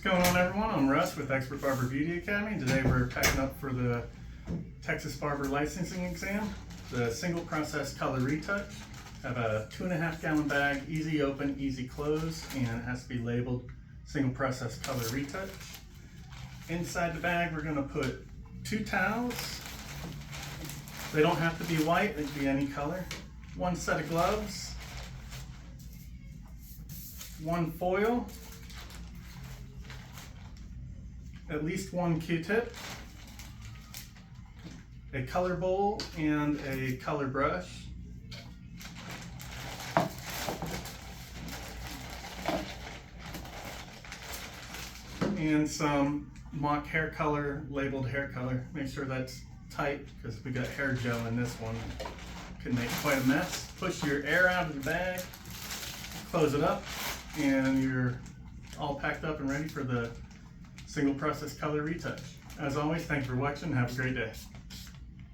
What's going on, everyone? I'm Russ with Expert Barber Beauty Academy. Today we're packing up for the Texas Barber licensing exam, the single process color retouch. I have a 2.5 gallon bag, easy open, easy close, and it has to be labeled single process color retouch. Inside the bag we're going to put 2 towels. They don't have to be white, they can be any color. 1 set of gloves, 1 foil, at least 1 Q-tip, a color bowl and a color brush, and some mock hair color, labeled hair color. Make sure that's tight because we got hair gel in this one. Could make quite a mess. Push your air out of the bag, close it up, and you're all packed up and ready for the single process color retouch. As always, thanks for watching. Have a great day.